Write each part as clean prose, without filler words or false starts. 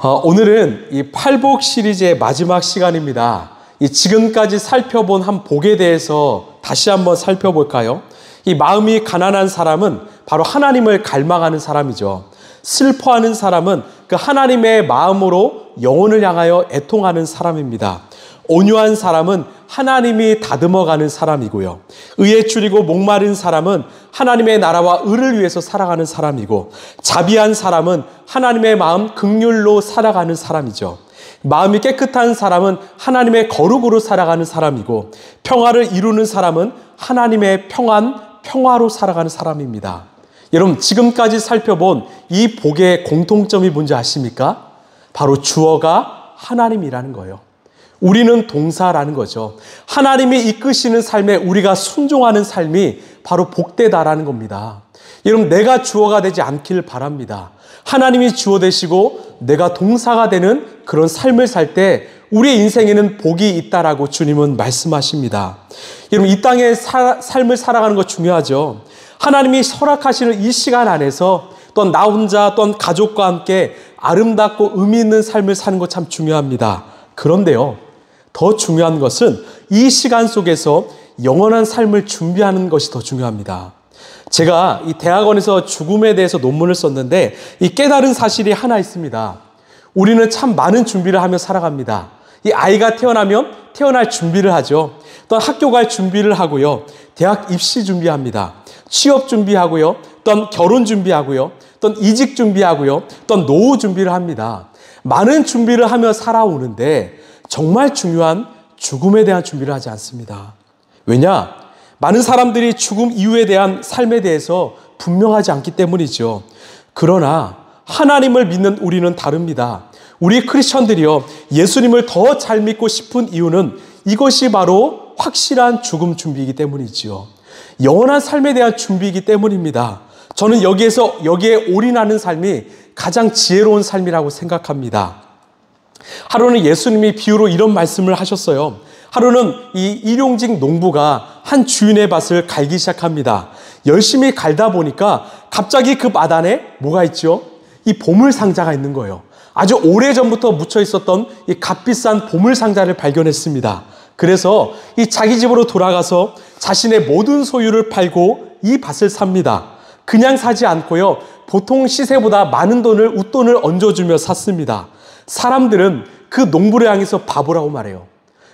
오늘은 이 팔복 시리즈의 마지막 시간입니다. 지금까지 살펴본 한 복에 대해서 다시 한번 살펴볼까요? 이 마음이 가난한 사람은 바로 하나님을 갈망하는 사람이죠. 슬퍼하는 사람은 그 하나님의 마음으로 영혼을 향하여 애통하는 사람입니다. 온유한 사람은 하나님이 다듬어가는 사람이고요. 의에 줄이고 목마른 사람은 하나님의 나라와 의를 위해서 살아가는 사람이고, 자비한 사람은 하나님의 마음 긍휼로 살아가는 사람이죠. 마음이 깨끗한 사람은 하나님의 거룩으로 살아가는 사람이고, 평화를 이루는 사람은 하나님의 평화로 살아가는 사람입니다. 여러분, 지금까지 살펴본 이 복의 공통점이 뭔지 아십니까? 바로 주어가 하나님이라는 거예요. 우리는 동사라는 거죠. 하나님이 이끄시는 삶에 우리가 순종하는 삶이 바로 복되다라는 겁니다. 여러분, 내가 주어가 되지 않길 바랍니다. 하나님이 주어 되시고 내가 동사가 되는 그런 삶을 살 때 우리의 인생에는 복이 있다라고 주님은 말씀하십니다. 여러분, 이 땅의 삶을 살아가는 거 중요하죠. 하나님이 허락하시는 이 시간 안에서 또한 나 혼자 또한 가족과 함께 아름답고 의미 있는 삶을 사는 거 참 중요합니다. 그런데요, 더 중요한 것은 이 시간 속에서 영원한 삶을 준비하는 것이 더 중요합니다. 제가 이 대학원에서 죽음에 대해서 논문을 썼는데 이 깨달은 사실이 하나 있습니다. 우리는 참 많은 준비를 하며 살아갑니다. 이 아이가 태어나면 태어날 준비를 하죠. 또 학교 갈 준비를 하고요. 대학 입시 준비합니다. 취업 준비하고요. 또 결혼 준비하고요. 또 이직 준비하고요. 또 노후 준비를 합니다. 많은 준비를 하며 살아오는데 정말 중요한 죽음에 대한 준비를 하지 않습니다. 왜냐? 많은 사람들이 죽음 이후에 대한 삶에 대해서 분명하지 않기 때문이죠. 그러나 하나님을 믿는 우리는 다릅니다. 우리 크리스천들이요, 예수님을 더 잘 믿고 싶은 이유는 이것이 바로 확실한 죽음 준비이기 때문이지요. 영원한 삶에 대한 준비이기 때문입니다. 저는 여기에 올인하는 삶이 가장 지혜로운 삶이라고 생각합니다. 하루는 예수님이 비유로 이런 말씀을 하셨어요. 하루는 이 일용직 농부가 한 주인의 밭을 갈기 시작합니다. 열심히 갈다 보니까 갑자기 그 밭 안에 뭐가 있죠? 이 보물상자가 있는 거예요. 아주 오래전부터 묻혀 있었던 이 값비싼 보물상자를 발견했습니다. 그래서 이 자기 집으로 돌아가서 자신의 모든 소유를 팔고 이 밭을 삽니다. 그냥 사지 않고요, 보통 시세보다 많은 웃돈을 얹어주며 샀습니다. 사람들은 그 농부를 향해서 바보라고 말해요.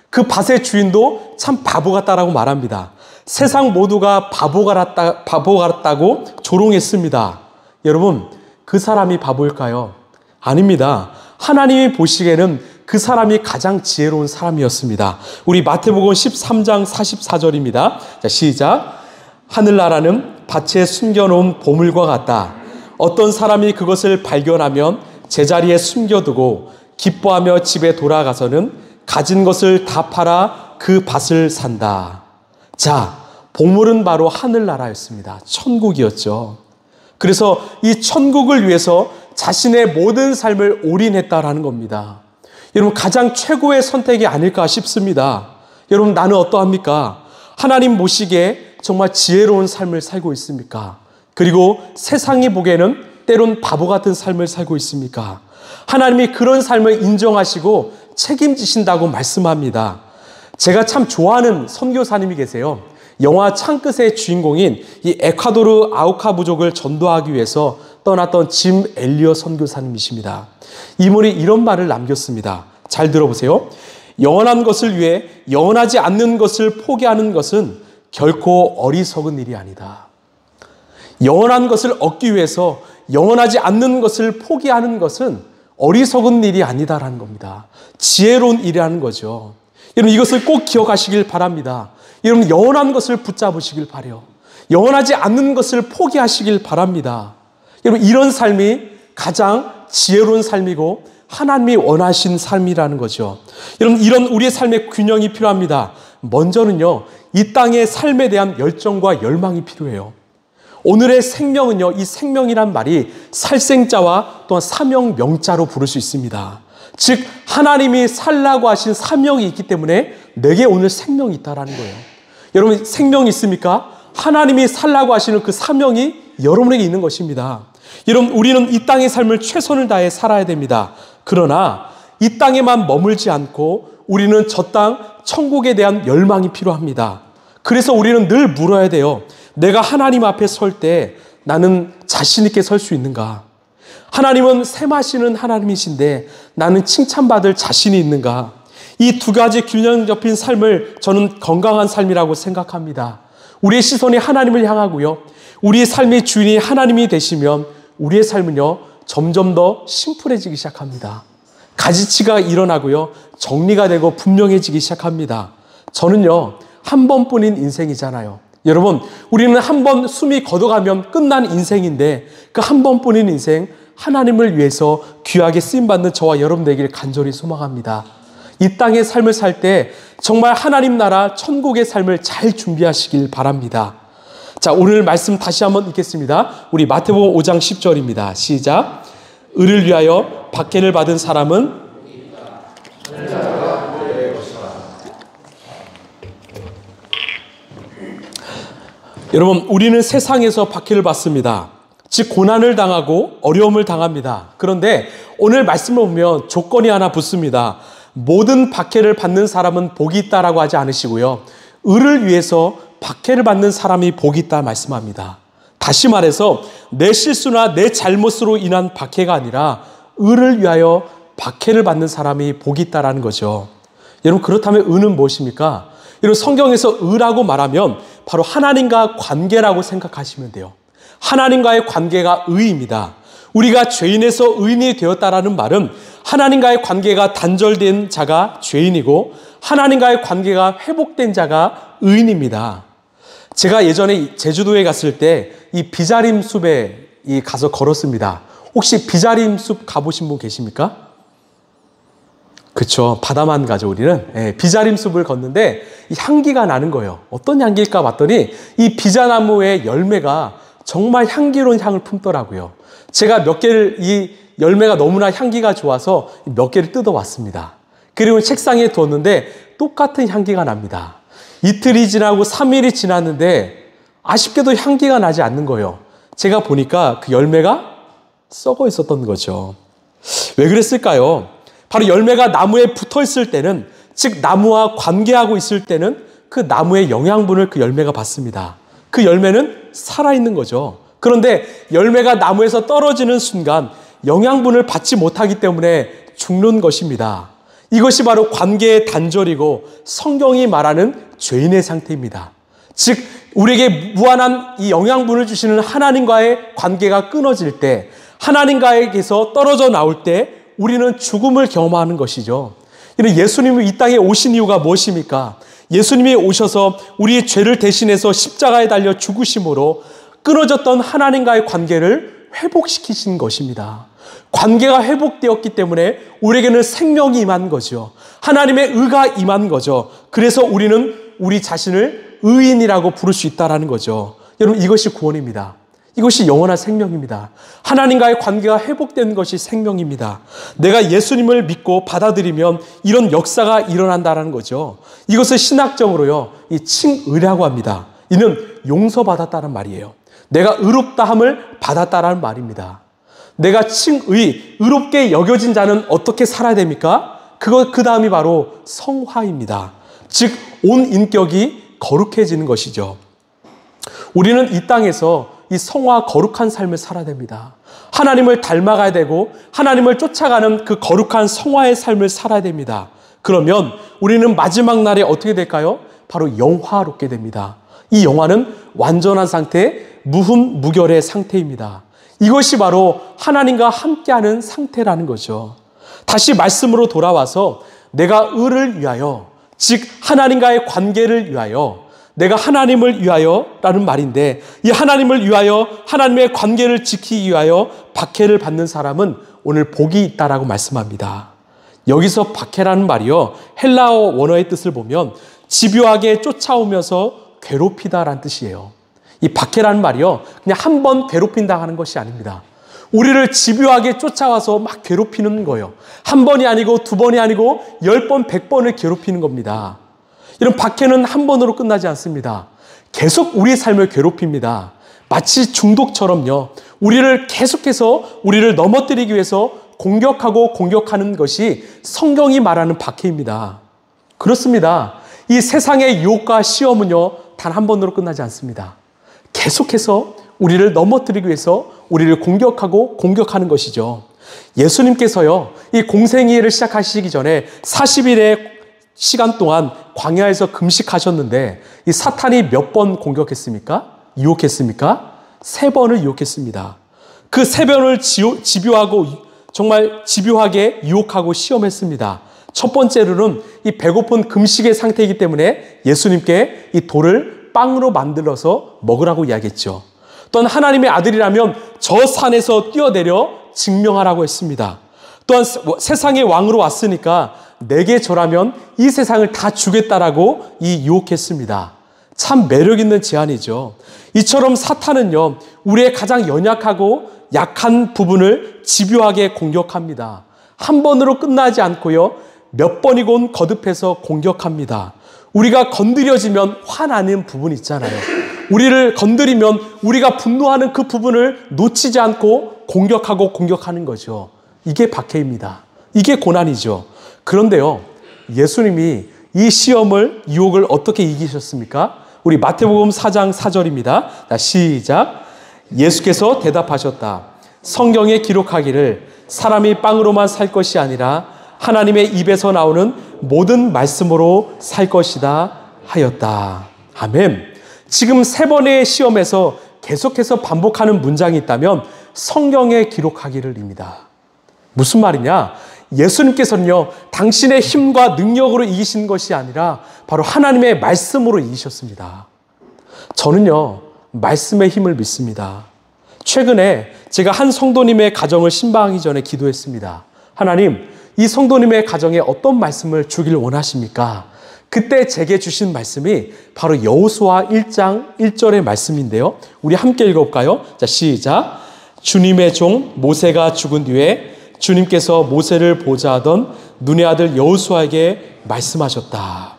그 밭의 주인도 참 바보 같다라고 말합니다. 세상 모두가 바보 같다고 조롱했습니다. 여러분, 그 사람이 바보일까요? 아닙니다. 하나님이 보시기에는 그 사람이 가장 지혜로운 사람이었습니다. 우리 마태복음 13장 44절입니다. 자, 시작. 하늘나라는 밭에 숨겨놓은 보물과 같다. 어떤 사람이 그것을 발견하면 제자리에 숨겨두고 기뻐하며 집에 돌아가서는 가진 것을 다 팔아 그 밭을 산다. 자, 보물은 바로 하늘나라였습니다. 천국이었죠. 그래서 이 천국을 위해서 자신의 모든 삶을 올인했다라는 겁니다. 여러분, 가장 최고의 선택이 아닐까 싶습니다. 여러분, 나는 어떠합니까? 하나님 보시기에 정말 지혜로운 삶을 살고 있습니까? 그리고 세상이 보기에는 때론 바보 같은 삶을 살고 있습니까? 하나님이 그런 삶을 인정하시고 책임지신다고 말씀합니다. 제가 참 좋아하는 선교사님이 계세요. 영화 창끝의 주인공인 이 에콰도르 아우카 부족을 전도하기 위해서 떠났던 짐 엘리엇 선교사님이십니다. 이분이 이런 말을 남겼습니다. 잘 들어보세요. 영원한 것을 위해 영원하지 않는 것을 포기하는 것은 결코 어리석은 일이 아니다. 영원한 것을 얻기 위해서 영원하지 않는 것을 포기하는 것은 어리석은 일이 아니다라는 겁니다. 지혜로운 일이라는 거죠. 여러분, 이것을 꼭 기억하시길 바랍니다. 여러분, 영원한 것을 붙잡으시길 바라요. 영원하지 않는 것을 포기하시길 바랍니다. 여러분, 이런 삶이 가장 지혜로운 삶이고 하나님이 원하신 삶이라는 거죠. 여러분, 이런 우리의 삶의 균형이 필요합니다. 먼저는요, 이 땅의 삶에 대한 열정과 열망이 필요해요. 오늘의 생명은요, 이 생명이란 말이 살생자와 또한 사명명자로 부를 수 있습니다. 즉, 하나님이 살라고 하신 사명이 있기 때문에 내게 오늘 생명이 있다라는 거예요. 여러분, 생명이 있습니까? 하나님이 살라고 하시는 그 사명이 여러분에게 있는 것입니다. 여러분, 우리는 이 땅의 삶을 최선을 다해 살아야 됩니다. 그러나 이 땅에만 머물지 않고 우리는 저 땅 천국에 대한 열망이 필요합니다. 그래서 우리는 늘 물어야 돼요. 내가 하나님 앞에 설 때 나는 자신 있게 설 수 있는가? 하나님은 셈하시는 하나님이신데 나는 칭찬받을 자신이 있는가? 이 두 가지 균형 잡힌 삶을 저는 건강한 삶이라고 생각합니다. 우리의 시선이 하나님을 향하고요. 우리의 삶의 주인이 하나님이 되시면 우리의 삶은요, 점점 더 심플해지기 시작합니다. 가지치가 일어나고요, 정리가 되고 분명해지기 시작합니다. 저는요, 한 번뿐인 인생이잖아요. 여러분, 우리는 한 번 숨이 걷어가면 끝난 인생인데 그 한 번뿐인 인생, 하나님을 위해서 귀하게 쓰임받는 저와 여러분 되기를 간절히 소망합니다. 이 땅의 삶을 살 때 정말 하나님 나라 천국의 삶을 잘 준비하시길 바랍니다. 자, 오늘 말씀 다시 한번 읽겠습니다. 우리 마태복음 5장 10절입니다. 시작. 의를 위하여 박해를 받은 사람은 여러분, 우리는 세상에서 박해를 받습니다. 즉 고난을 당하고 어려움을 당합니다. 그런데 오늘 말씀을 보면 조건이 하나 붙습니다. 모든 박해를 받는 사람은 복이 있다라고 하지 않으시고요. 의를 위해서 박해를 받는 사람이 복이 있다 말씀합니다. 다시 말해서 내 실수나 내 잘못으로 인한 박해가 아니라 의를 위하여 박해를 받는 사람이 복이 있다라는 거죠. 여러분, 그렇다면 의는 무엇입니까? 여러분, 성경에서 의라고 말하면 바로 하나님과 관계라고 생각하시면 돼요. 하나님과의 관계가 의입니다. 우리가 죄인에서 의인이 되었다라는 말은 하나님과의 관계가 단절된 자가 죄인이고 하나님과의 관계가 회복된 자가 의인입니다. 제가 예전에 제주도에 갔을 때 이 비자림 숲에 가서 걸었습니다. 혹시 비자림 숲 가보신 분 계십니까? 그렇죠. 바다만 가죠, 우리는. 비자림 숲을 걷는데 이 향기가 나는 거예요. 어떤 향기일까 봤더니 이 비자나무의 열매가 정말 향기로운 향을 품더라고요. 제가 몇 개를, 이 열매가 너무나 향기가 좋아서 몇 개를 뜯어왔습니다. 그리고 책상에 두었는데 똑같은 향기가 납니다. 이틀이 지나고 3일이 지났는데 아쉽게도 향기가 나지 않는 거예요. 제가 보니까 그 열매가 썩어 있었던 거죠. 왜 그랬을까요? 바로 열매가 나무에 붙어 있을 때는, 즉 나무와 관계하고 있을 때는 그 나무의 영양분을 그 열매가 받습니다. 그 열매는 살아있는 거죠. 그런데 열매가 나무에서 떨어지는 순간 영양분을 받지 못하기 때문에 죽는 것입니다. 이것이 바로 관계의 단절이고 성경이 말하는 죄인의 상태입니다. 즉 우리에게 무한한 이 영양분을 주시는 하나님과의 관계가 끊어질 때, 하나님과에게서 떨어져 나올 때 우리는 죽음을 경험하는 것이죠. 이런 예수님이 이 땅에 오신 이유가 무엇입니까? 예수님이 오셔서 우리의 죄를 대신해서 십자가에 달려 죽으심으로 끊어졌던 하나님과의 관계를 회복시키신 것입니다. 관계가 회복되었기 때문에 우리에게는 생명이 임한 거죠. 하나님의 의가 임한 거죠. 그래서 우리는 우리 자신을 의인이라고 부를 수 있다는 거죠. 여러분, 이것이 구원입니다. 이것이 영원한 생명입니다. 하나님과의 관계가 회복된 것이 생명입니다. 내가 예수님을 믿고 받아들이면 이런 역사가 일어난다는 거죠. 이것을 신학적으로요, 이 칭의라고 합니다. 이는 용서받았다는 말이에요. 내가 의롭다함을 받았다는 말입니다. 내가 칭의, 의롭게 여겨진 자는 어떻게 살아야 됩니까? 그 다음이 바로 성화입니다. 즉, 온 인격이 거룩해지는 것이죠. 우리는 이 땅에서 이 성화 거룩한 삶을 살아야 됩니다. 하나님을 닮아가야 되고 하나님을 쫓아가는 그 거룩한 성화의 삶을 살아야 됩니다. 그러면 우리는 마지막 날에 어떻게 될까요? 바로 영화롭게 됩니다. 이 영화는 완전한 상태, 무흠무결의 상태입니다. 이것이 바로 하나님과 함께하는 상태라는 거죠. 다시 말씀으로 돌아와서 내가 의를 위하여, 즉 하나님과의 관계를 위하여, 내가 하나님을 위하여 라는 말인데, 이 하나님을 위하여 하나님의 관계를 지키기 위하여 박해를 받는 사람은 오늘 복이 있다라고 말씀합니다. 여기서 박해라는 말이요, 헬라어 원어의 뜻을 보면 집요하게 쫓아오면서 괴롭히다라는 뜻이에요. 이 박해라는 말이요, 그냥 한 번 괴롭힌다 하는 것이 아닙니다. 우리를 집요하게 쫓아와서 막 괴롭히는 거예요. 한 번이 아니고 두 번이 아니고 10번, 100번을 괴롭히는 겁니다. 이런 박해는 한 번으로 끝나지 않습니다. 계속 우리의 삶을 괴롭힙니다. 마치 중독처럼요. 우리를 계속해서 우리를 넘어뜨리기 위해서 공격하고 공격하는 것이 성경이 말하는 박해입니다. 그렇습니다. 이 세상의 유혹과 시험은요, 단 한 번으로 끝나지 않습니다. 계속해서 우리를 넘어뜨리기 위해서 우리를 공격하고 공격하는 것이죠. 예수님께서요, 이 공생애를 시작하시기 전에 40일의 시간 동안 광야에서 금식하셨는데 이 사탄이 몇 번 공격했습니까? 유혹했습니까? 3번을 유혹했습니다. 그 3번을 집요하고 정말 집요하게 유혹하고 시험했습니다. 첫 번째로는 이 배고픈 금식의 상태이기 때문에 예수님께 이 돌을 빵으로 만들어서 먹으라고 이야기했죠. 또한 하나님의 아들이라면 저 산에서 뛰어내려 증명하라고 했습니다. 또한 세상의 왕으로 왔으니까 내게 절하면 이 세상을 다 주겠다라고 유혹했습니다. 참 매력 있는 제안이죠. 이처럼 사탄은요, 우리의 가장 연약하고 약한 부분을 집요하게 공격합니다. 한 번으로 끝나지 않고요, 몇 번이곤 거듭해서 공격합니다. 우리가 건드려지면 화나는 부분 있잖아요. 우리를 건드리면 우리가 분노하는 그 부분을 놓치지 않고 공격하고 공격하는 거죠. 이게 박해입니다. 이게 고난이죠. 그런데요, 예수님이 이 시험을, 유혹을 어떻게 이기셨습니까? 우리 마태복음 4장 4절입니다. 자, 시작. 예수께서 대답하셨다. 성경에 기록하기를 사람이 빵으로만 살 것이 아니라 하나님의 입에서 나오는 모든 말씀으로 살 것이다 하였다. 아멘. 지금 3번의 시험에서 계속해서 반복하는 문장이 있다면 성경에 기록하기를입니다. 무슨 말이냐? 예수님께서는요, 당신의 힘과 능력으로 이기신 것이 아니라 바로 하나님의 말씀으로 이기셨습니다. 저는요, 말씀의 힘을 믿습니다. 최근에 제가 한 성도님의 가정을 신방하기 전에 기도했습니다. 하나님, 이 성도님의 가정에 어떤 말씀을 주길 원하십니까? 그때 제게 주신 말씀이 바로 여호수아 1장 1절의 말씀인데요. 우리 함께 읽어볼까요? 자, 시작. 주님의 종 모세가 죽은 뒤에 주님께서 모세를 보좌하던 눈의 아들 여호수아에게 말씀하셨다.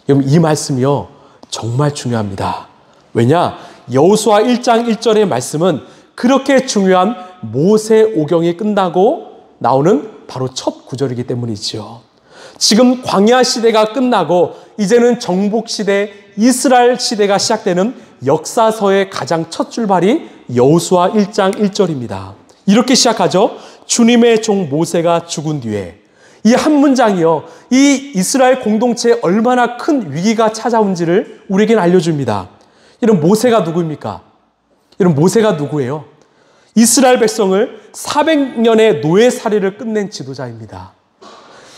여러분, 이 말씀이요, 정말 중요합니다. 왜냐? 여호수아 1장 1절의 말씀은 그렇게 중요한 모세 오경이 끝나고 나오는 바로 첫 구절이기 때문이지요. 지금 광야 시대가 끝나고 이제는 정복 시대, 이스라엘 시대가 시작되는 역사서의 가장 첫 출발이 여호수아 1장 1절입니다. 이렇게 시작하죠. 주님의 종 모세가 죽은 뒤에. 이 한 문장이요, 이 이스라엘 공동체에 얼마나 큰 위기가 찾아온지를 우리에겐 알려줍니다. 이런 모세가 누구입니까? 이런 모세가 누구예요? 이스라엘 백성을 400년의 노예살이를 끝낸 지도자입니다.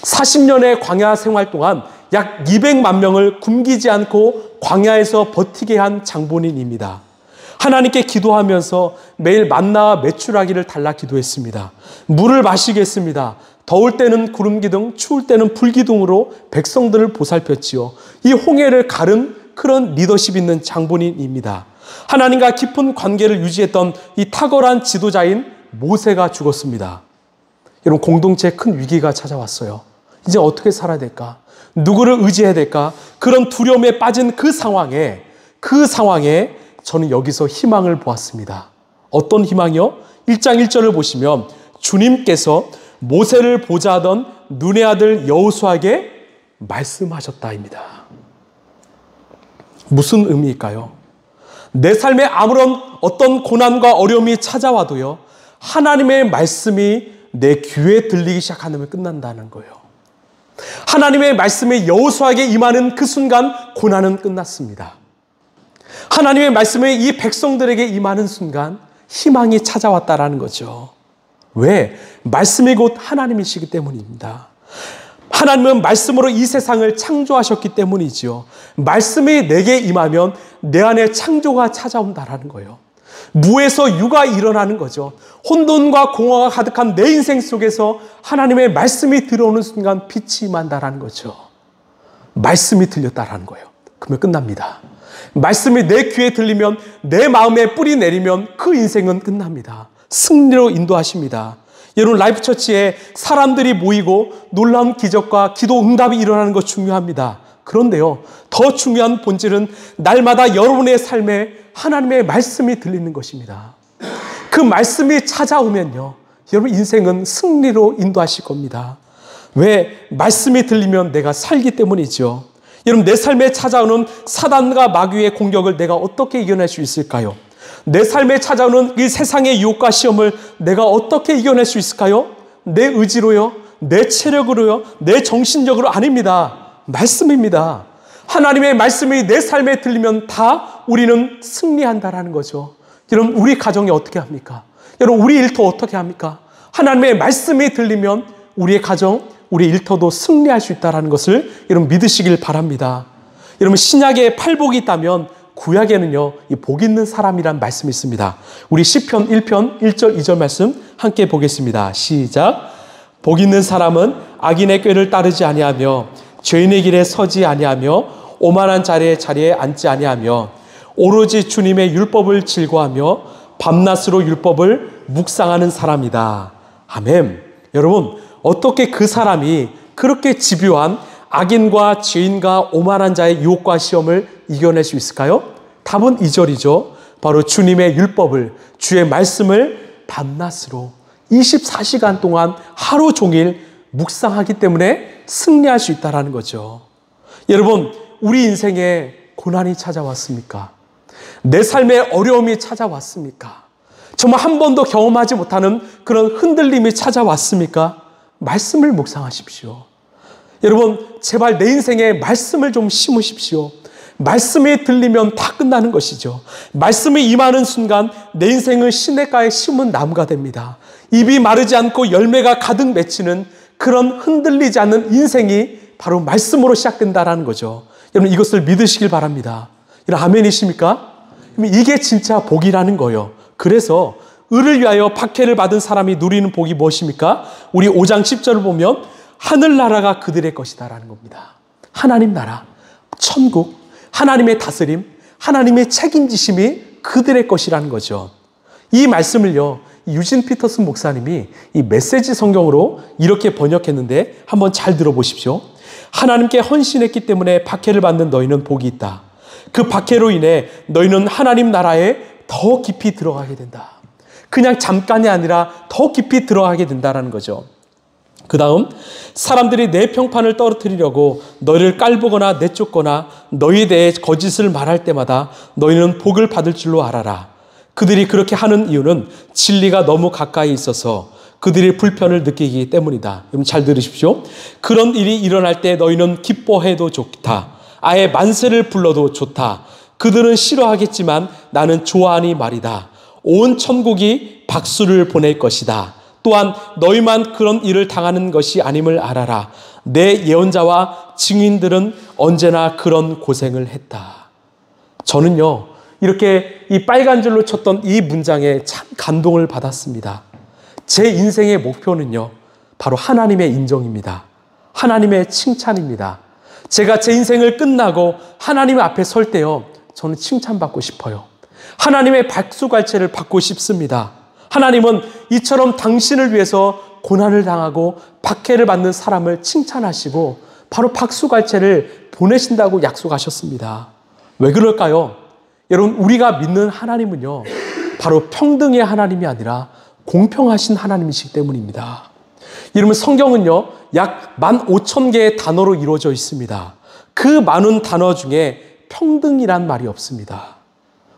40년의 광야 생활 동안 약 200만 명을 굶기지 않고 광야에서 버티게 한 장본인입니다. 하나님께 기도하면서 매일 만나와 메추라기를 달라 기도했습니다. 물을 마시게 했습니다. 더울 때는 구름기둥, 추울 때는 불기둥으로 백성들을 보살폈지요. 이 홍해를 가른 그런 리더십 있는 장본인입니다. 하나님과 깊은 관계를 유지했던 이 탁월한 지도자인 모세가 죽었습니다. 여러분, 공동체에 큰 위기가 찾아왔어요. 이제 어떻게 살아야 될까? 누구를 의지해야 될까? 그런 두려움에 빠진 그 상황에 저는 여기서 희망을 보았습니다. 어떤 희망이요? 1장 1절을 보시면 주님께서 모세를 보좌하던 눈의 아들 여호수아에게 말씀하셨다입니다. 무슨 의미일까요? 내 삶에 아무런 어떤 고난과 어려움이 찾아와도요, 하나님의 말씀이 내 귀에 들리기 시작하면 끝난다는 거예요. 하나님의 말씀이 여호수아에게 임하는 그 순간 고난은 끝났습니다. 하나님의 말씀이 이 백성들에게 임하는 순간 희망이 찾아왔다라는 거죠. 왜? 말씀이 곧 하나님이시기 때문입니다. 하나님은 말씀으로 이 세상을 창조하셨기 때문이지요. 말씀이 내게 임하면 내 안에 창조가 찾아온다라는 거예요. 무에서 유가 일어나는 거죠. 혼돈과 공허가 가득한 내 인생 속에서 하나님의 말씀이 들어오는 순간 빛이 임한다라는 거죠. 말씀이 들렸다라는 거예요. 그러면 끝납니다. 말씀이 내 귀에 들리면, 내 마음에 뿌리 내리면 그 인생은 끝납니다. 승리로 인도하십니다. 여러분, 라이프처치에 사람들이 모이고 놀라운 기적과 기도 응답이 일어나는 것 중요합니다. 그런데요, 더 중요한 본질은 날마다 여러분의 삶에 하나님의 말씀이 들리는 것입니다. 그 말씀이 찾아오면요, 여러분 인생은 승리로 인도하실 겁니다. 왜? 말씀이 들리면 내가 살기 때문이죠. 여러분 내 삶에 찾아오는 사단과 마귀의 공격을 내가 어떻게 이겨낼 수 있을까요? 내 삶에 찾아오는 이 세상의 유혹과 시험을 내가 어떻게 이겨낼 수 있을까요? 내 의지로요? 내 체력으로요? 내 정신력으로? 아닙니다. 말씀입니다. 하나님의 말씀이 내 삶에 들리면 다 우리는 승리한다라는 거죠. 여러분 우리 가정이 어떻게 합니까? 여러분 우리 일터 어떻게 합니까? 하나님의 말씀이 들리면 우리의 가정, 우리 일터도 승리할 수 있다는 것을 여러분 믿으시길 바랍니다. 여러분 신약에 팔복이 있다면 구약에는요 이 복 있는 사람이란 말씀이 있습니다. 우리 시편 1편 1절 2절 말씀 함께 보겠습니다. 시작. 복 있는 사람은 악인의 꾀를 따르지 아니하며 죄인의 길에 서지 아니하며 오만한 자리에 앉지 아니하며 오로지 주님의 율법을 즐거워하며 밤낮으로 율법을 묵상하는 사람이다. 아멘. 여러분 어떻게 그 사람이 그렇게 집요한 악인과 죄인과 오만한 자의 유혹과 시험을 이겨낼 수 있을까요? 답은 2절이죠. 바로 주님의 율법을, 주의 말씀을 밤낮으로 24시간 동안 하루 종일 묵상하기 때문에 승리할 수 있다는 거죠. 여러분 우리 인생에 고난이 찾아왔습니까? 내 삶에 어려움이 찾아왔습니까? 정말 한 번도 경험하지 못하는 그런 흔들림이 찾아왔습니까? 말씀을 묵상하십시오. 여러분 제발 내 인생에 말씀을 좀 심으십시오. 말씀이 들리면 다 끝나는 것이죠. 말씀이 임하는 순간 내 인생은 시냇가에 심은 나무가 됩니다. 잎이 마르지 않고 열매가 가득 맺히는 그런 흔들리지 않는 인생이 바로 말씀으로 시작된다는 거죠. 여러분 이것을 믿으시길 바랍니다. 여러분 아멘이십니까? 이게 진짜 복이라는 거예요. 그래서 의를 위하여 박해를 받은 사람이 누리는 복이 무엇입니까? 우리 5장 10절을 보면 하늘나라가 그들의 것이다라는 겁니다. 하나님 나라, 천국, 하나님의 다스림, 하나님의 책임지심이 그들의 것이라는 거죠. 이 말씀을요 유진 피터슨 목사님이 이 메시지 성경으로 이렇게 번역했는데 한번 잘 들어보십시오. 하나님께 헌신했기 때문에 박해를 받는 너희는 복이 있다. 그 박해로 인해 너희는 하나님 나라에 더 깊이 들어가게 된다. 그냥 잠깐이 아니라 더 깊이 들어가게 된다는 거죠. 그 다음 사람들이 내 평판을 떨어뜨리려고 너희를 깔보거나 내쫓거나 너희에 대해 거짓을 말할 때마다 너희는 복을 받을 줄로 알아라. 그들이 그렇게 하는 이유는 진리가 너무 가까이 있어서 그들이 불편을 느끼기 때문이다. 여러분 잘 들으십시오. 그런 일이 일어날 때 너희는 기뻐해도 좋다. 아예 만세를 불러도 좋다. 그들은 싫어하겠지만 나는 좋아하니 말이다. 온 천국이 박수를 보낼 것이다. 또한 너희만 그런 일을 당하는 것이 아님을 알아라. 내 예언자와 증인들은 언제나 그런 고생을 했다. 저는요 이렇게 이 빨간 줄로 쳤던 이 문장에 참 감동을 받았습니다. 제 인생의 목표는요 바로 하나님의 인정입니다. 하나님의 칭찬입니다. 제가 제 인생을 끝나고 하나님 앞에 설 때요 저는 칭찬받고 싶어요. 하나님의 박수갈채를 받고 싶습니다. 하나님은 이처럼 당신을 위해서 고난을 당하고 박해를 받는 사람을 칭찬하시고 바로 박수갈채를 보내신다고 약속하셨습니다. 왜 그럴까요? 여러분 우리가 믿는 하나님은요 바로 평등의 하나님이 아니라 공평하신 하나님이시기 때문입니다. 여러분 성경은요 약 15,000개의 단어로 이루어져 있습니다. 그 많은 단어 중에 평등이란 말이 없습니다.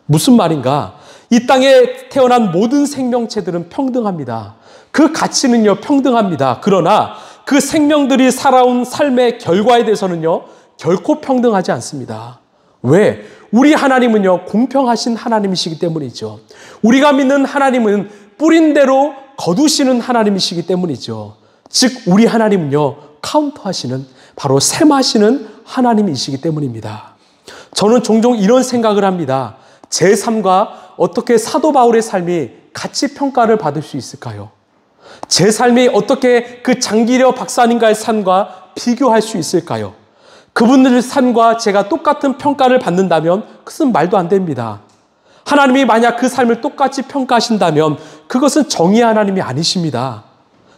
무슨 말인가? 이 땅에 태어난 모든 생명체들은 평등합니다. 그 가치는요 평등합니다. 그러나 그 생명들이 살아온 삶의 결과에 대해서는요 결코 평등하지 않습니다. 왜? 우리 하나님은요 공평하신 하나님이시기 때문이죠. 우리가 믿는 하나님은 뿌린 대로 거두시는 하나님이시기 때문이죠. 즉 우리 하나님은요 카운터하시는 바로 셈하시는 하나님이시기 때문입니다. 저는 종종 이런 생각을 합니다. 제 삶과 어떻게 사도 바울의 삶이 같이 평가를 받을 수 있을까요? 제 삶이 어떻게 그 장기려 박사님과의 삶과 비교할 수 있을까요? 그분들의 삶과 제가 똑같은 평가를 받는다면 그것은 말도 안 됩니다. 하나님이 만약 그 삶을 똑같이 평가하신다면 그것은 정의의 하나님이 아니십니다.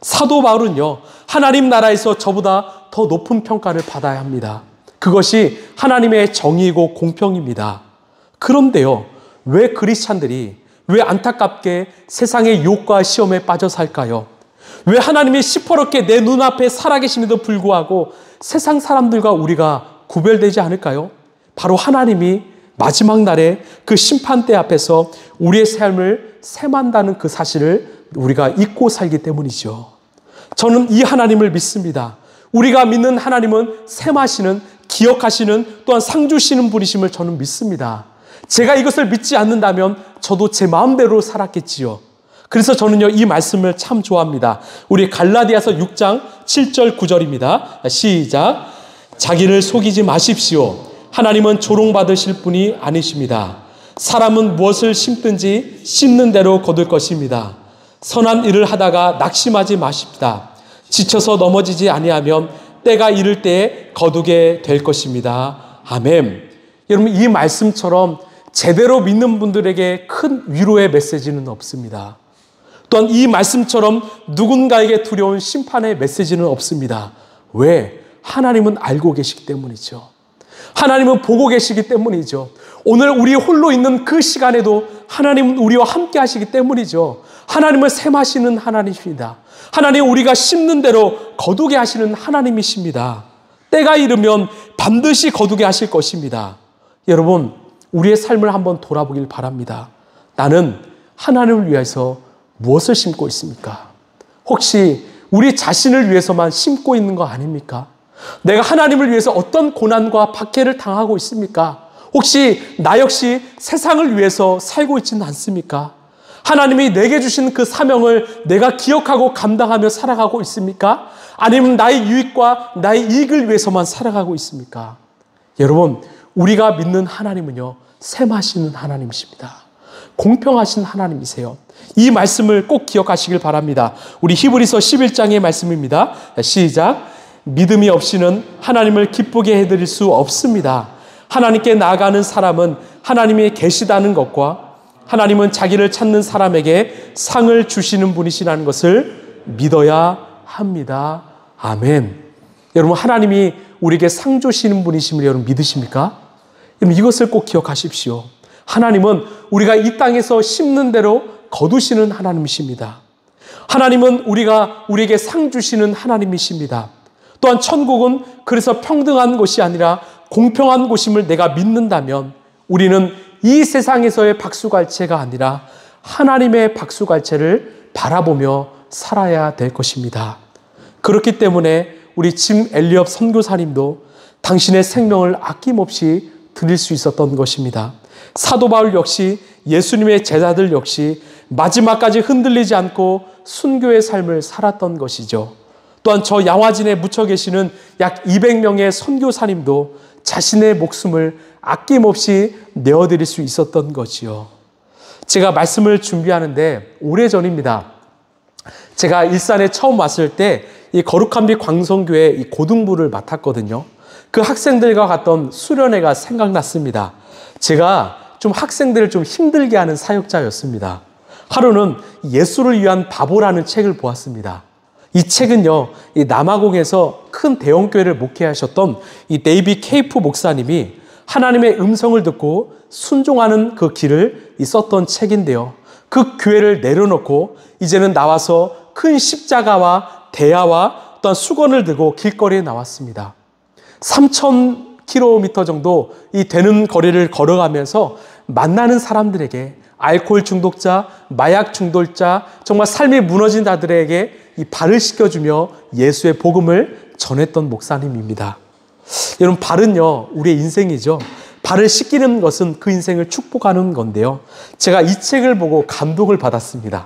사도 바울은요 하나님 나라에서 저보다 더 높은 평가를 받아야 합니다. 그것이 하나님의 정의이고 공평입니다. 그런데요 왜 크리스찬들이, 왜 안타깝게 세상의 유혹과 시험에 빠져 살까요? 왜 하나님이 시퍼렇게 내 눈앞에 살아계심에도 불구하고 세상 사람들과 우리가 구별되지 않을까요? 바로 하나님이 마지막 날에 그 심판대 앞에서 우리의 삶을 셈한다는 그 사실을 우리가 잊고 살기 때문이죠. 저는 이 하나님을 믿습니다. 우리가 믿는 하나님은 셈하시는, 기억하시는, 또한 상 주시는 분이심을 저는 믿습니다. 제가 이것을 믿지 않는다면 저도 제 마음대로 살았겠지요. 그래서 저는요, 이 말씀을 참 좋아합니다. 우리 갈라디아서 6장 7절 9절입니다. 시작. 자기를 속이지 마십시오. 하나님은 조롱받으실 분이 아니십니다. 사람은 무엇을 심든지 심는 대로 거둘 것입니다. 선한 일을 하다가 낙심하지 마십시다. 지쳐서 넘어지지 아니하면 때가 이를 때에 거두게 될 것입니다. 아멘. 여러분, 이 말씀처럼 제대로 믿는 분들에게 큰 위로의 메시지는 없습니다. 또한 이 말씀처럼 누군가에게 두려운 심판의 메시지는 없습니다. 왜? 하나님은 알고 계시기 때문이죠. 하나님은 보고 계시기 때문이죠. 오늘 우리 홀로 있는 그 시간에도 하나님은 우리와 함께 하시기 때문이죠. 하나님은 셈하시는 하나님이십니다. 하나님, 우리가 심는 대로 거두게 하시는 하나님이십니다. 때가 이르면 반드시 거두게 하실 것입니다. 여러분, 우리의 삶을 한번 돌아보길 바랍니다. 나는 하나님을 위해서 무엇을 심고 있습니까? 혹시 우리 자신을 위해서만 심고 있는 거 아닙니까? 내가 하나님을 위해서 어떤 고난과 박해를 당하고 있습니까? 혹시 나 역시 세상을 위해서 살고 있지는 않습니까? 하나님이 내게 주신 그 사명을 내가 기억하고 감당하며 살아가고 있습니까? 아니면 나의 유익과 나의 이익을 위해서만 살아가고 있습니까? 여러분, 우리가 믿는 하나님은요, 셈하시는 하나님이십니다. 공평하신 하나님이세요. 이 말씀을 꼭 기억하시길 바랍니다. 우리 히브리서 11장의 말씀입니다. 시작. 믿음이 없이는 하나님을 기쁘게 해드릴 수 없습니다. 하나님께 나아가는 사람은 하나님이 계시다는 것과 하나님은 자기를 찾는 사람에게 상을 주시는 분이시라는 것을 믿어야 합니다. 아멘. 여러분, 하나님이 우리에게 상 주시는 분이심을 여러분 믿으십니까? 여러분, 이것을 꼭 기억하십시오. 하나님은 우리가 이 땅에서 심는 대로 거두시는 하나님이십니다. 하나님은 우리에게 상 주시는 하나님이십니다. 또한 천국은 그래서 평등한 곳이 아니라 공평한 곳임을 내가 믿는다면 우리는 이 세상에서의 박수갈채가 아니라 하나님의 박수갈채를 바라보며 살아야 될 것입니다. 그렇기 때문에 우리 짐 엘리엇 선교사님도 당신의 생명을 아낌없이 드릴 수 있었던 것입니다. 사도 바울 역시 예수님의 제자들 역시 마지막까지 흔들리지 않고 순교의 삶을 살았던 것이죠. 또한 저 양화진에 묻혀 계시는 약 200명의 선교사님도 자신의 목숨을 아낌없이 내어드릴 수 있었던 거지요. 제가 말씀을 준비하는데 오래전입니다. 제가 일산에 처음 왔을 때 이 거룩한 빛 광성교회 이 고등부를 맡았거든요. 그 학생들과 갔던 수련회가 생각났습니다. 제가 좀 학생들을 좀 힘들게 하는 사역자였습니다. 하루는 예수를 위한 바보라는 책을 보았습니다. 이 책은요, 이 남아공에서 큰 대형교회를 목회하셨던 이 데이비 케이프 목사님이 하나님의 음성을 듣고 순종하는 그 길을 썼던 책인데요. 그 교회를 내려놓고 이제는 나와서 큰 십자가와 대야와 또한 수건을 들고 길거리에 나왔습니다. 3,000km 정도 이 되는 거리를 걸어가면서 만나는 사람들에게 알코올 중독자, 마약 중독자, 정말 삶이 무너진 자들에게 이 발을 씻겨주며 예수의 복음을 전했던 목사님입니다. 여러분, 발은요, 우리의 인생이죠. 발을 씻기는 것은 그 인생을 축복하는 건데요. 제가 이 책을 보고 감동을 받았습니다.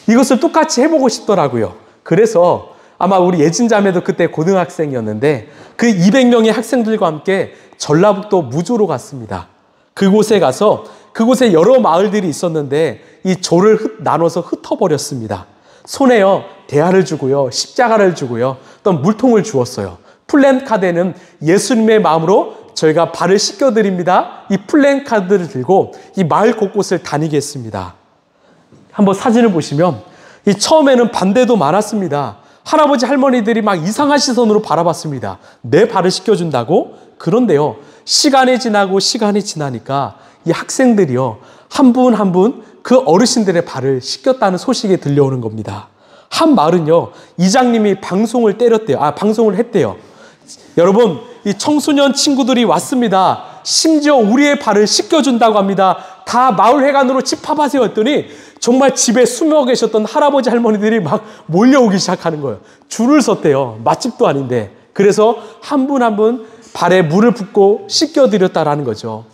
이것을 똑같이 해보고 싶더라고요. 그래서 아마 우리 예진자매도 그때 고등학생이었는데 그 200명의 학생들과 함께 전라북도 무조로 갔습니다. 그곳에 가서 그곳에 여러 마을들이 있었는데 이 조를 나눠서 흩어버렸습니다. 손에요, 대야를 주고요, 십자가를 주고요, 또 물통을 주었어요. 플랜카드에는 예수님의 마음으로 저희가 발을 씻겨드립니다. 이 플랜카드를 들고 이 마을 곳곳을 다니겠습니다. 한번 사진을 보시면 이 처음에는 반대도 많았습니다. 할아버지 할머니들이 막 이상한 시선으로 바라봤습니다. 내 발을 씻겨준다고? 그런데요, 시간이 지나니까 이 학생들이요, 한 분 한 분 그 어르신들의 발을 씻겼다는 소식이 들려오는 겁니다. 한 마을은요, 이장님이 방송을 했대요. 여러분, 이 청소년 친구들이 왔습니다. 심지어 우리의 발을 씻겨준다고 합니다. 다 마을회관으로 집합하세요 했더니 정말 집에 숨어 계셨던 할아버지 할머니들이 막 몰려오기 시작하는 거예요. 줄을 섰대요. 맛집도 아닌데. 그래서 한 분 한 분 발에 물을 붓고 씻겨드렸다라는 거죠.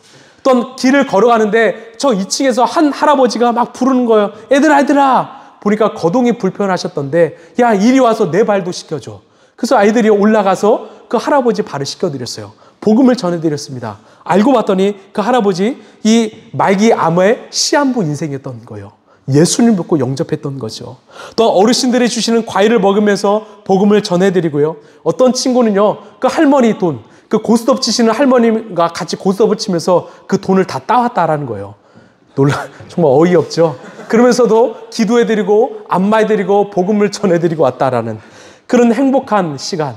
또 길을 걸어가는데 저 2층에서 한 할아버지가 막 부르는 거예요. 얘들아. 보니까 거동이 불편하셨던데, 야, 이리 와서 내 발도 씻겨줘. 그래서 아이들이 올라가서 그 할아버지 발을 씻겨드렸어요. 복음을 전해드렸습니다. 알고 봤더니 그 할아버지 이 말기 암의 시한부 인생이었던 거예요. 예수님 믿고 영접했던 거죠. 또 어르신들이 주시는 과일을 먹으면서 복음을 전해드리고요. 어떤 친구는요, 그 할머니 돈, 그 고스톱 치시는 할머님과 같이 고스톱을 치면서 그 돈을 다 따왔다라는 거예요. 정말 어이없죠. 그러면서도 기도해드리고 안마해드리고 복음을 전해드리고 왔다라는 그런 행복한 시간.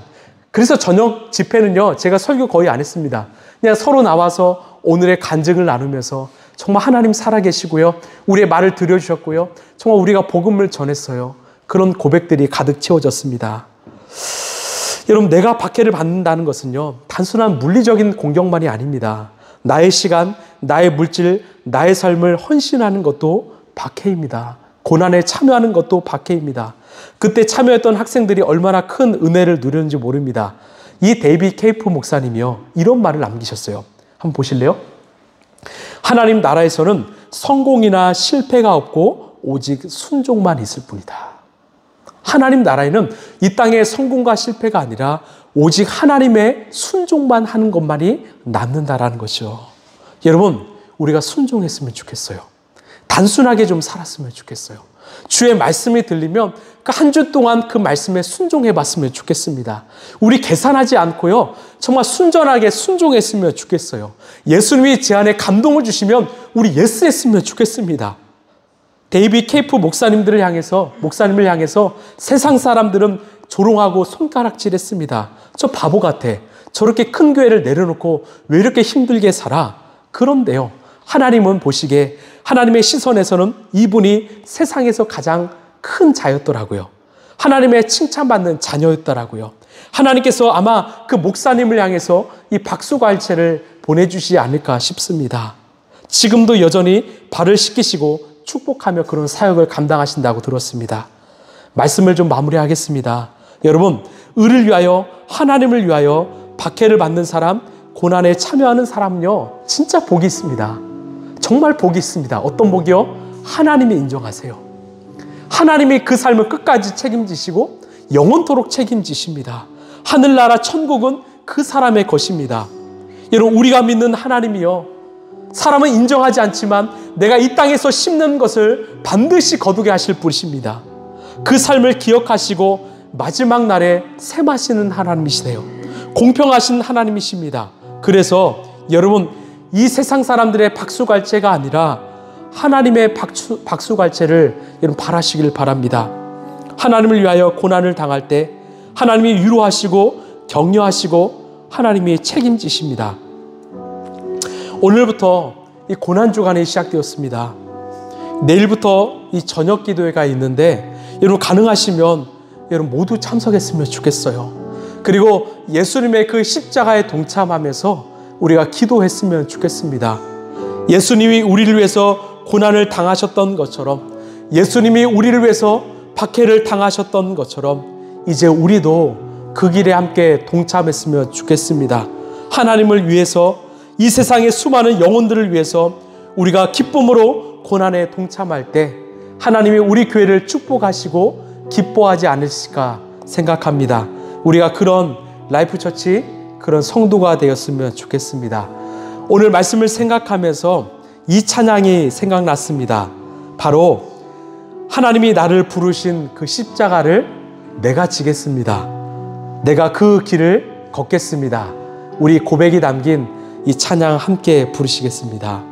그래서 저녁 집회는요, 제가 설교 거의 안 했습니다. 그냥 서로 나와서 오늘의 간증을 나누면서 정말 하나님 살아계시고요, 우리의 말을 들어주셨고요, 정말 우리가 복음을 전했어요. 그런 고백들이 가득 채워졌습니다. 여러분, 내가 박해를 받는다는 것은요, 단순한 물리적인 공격만이 아닙니다. 나의 시간, 나의 물질, 나의 삶을 헌신하는 것도 박해입니다. 고난에 참여하는 것도 박해입니다. 그때 참여했던 학생들이 얼마나 큰 은혜를 누렸는지 모릅니다. 이 데이비 케이프 목사님이요, 이런 말을 남기셨어요. 한번 보실래요? 하나님 나라에서는 성공이나 실패가 없고 오직 순종만 있을 뿐이다. 하나님 나라에는 이 땅의 성공과 실패가 아니라 오직 하나님의 순종만 하는 것만이 남는다라는 것이죠. 여러분, 우리가 순종했으면 좋겠어요. 단순하게 좀 살았으면 좋겠어요. 주의 말씀이 들리면 그 한 주 동안 그 말씀에 순종해 봤으면 좋겠습니다. 우리 계산하지 않고요, 정말 순전하게 순종했으면 좋겠어요. 예수님이 제 안에 감동을 주시면 우리 예스 했으면 좋겠습니다. 데이비 케이프 목사님을 향해서 세상 사람들은 조롱하고 손가락질했습니다. 저 바보 같아. 저렇게 큰 교회를 내려놓고 왜 이렇게 힘들게 살아? 그런데요, 하나님은 보시기에 하나님의 시선에서는 이분이 세상에서 가장 큰 자였더라고요. 하나님의 칭찬받는 자녀였더라고요. 하나님께서 아마 그 목사님을 향해서 이 박수갈채를 보내주시지 않을까 싶습니다. 지금도 여전히 발을 씻기시고 축복하며 그런 사역을 감당하신다고 들었습니다. 말씀을 좀 마무리하겠습니다. 여러분, 의를 위하여, 하나님을 위하여 박해를 받는 사람, 고난에 참여하는 사람은요, 진짜 복이 있습니다. 정말 복이 있습니다. 어떤 복이요? 하나님이 인정하세요. 하나님이 그 삶을 끝까지 책임지시고 영원토록 책임지십니다. 하늘나라 천국은 그 사람의 것입니다. 여러분, 우리가 믿는 하나님이요, 사람은 인정하지 않지만 내가 이 땅에서 심는 것을 반드시 거두게 하실 분이십니다. 그 삶을 기억하시고 마지막 날에 셈하시는 하나님이시네요. 공평하신 하나님이십니다. 그래서 여러분, 이 세상 사람들의 박수갈채가 아니라 하나님의 박수갈채를 여러분 바라시길 바랍니다. 하나님을 위하여 고난을 당할 때 하나님이 위로하시고 격려하시고 하나님이 책임지십니다. 오늘부터 이 고난주간이 시작되었습니다. 내일부터 이 저녁 기도회가 있는데 여러분 가능하시면 여러분 모두 참석했으면 좋겠어요. 그리고 예수님의 그 십자가에 동참하면서 우리가 기도했으면 좋겠습니다. 예수님이 우리를 위해서 고난을 당하셨던 것처럼, 예수님이 우리를 위해서 박해를 당하셨던 것처럼 이제 우리도 그 길에 함께 동참했으면 좋겠습니다. 하나님을 위해서, 이 세상의 수많은 영혼들을 위해서 우리가 기쁨으로 고난에 동참할 때 하나님이 우리 교회를 축복하시고 기뻐하지 않으실까 생각합니다. 우리가 그런 라이프처치, 그런 성도가 되었으면 좋겠습니다. 오늘 말씀을 생각하면서 이 찬양이 생각났습니다. 바로 하나님이 나를 부르신 그 십자가를 내가 지겠습니다. 내가 그 길을 걷겠습니다. 우리 고백이 담긴 이 찬양 함께 부르시겠습니다.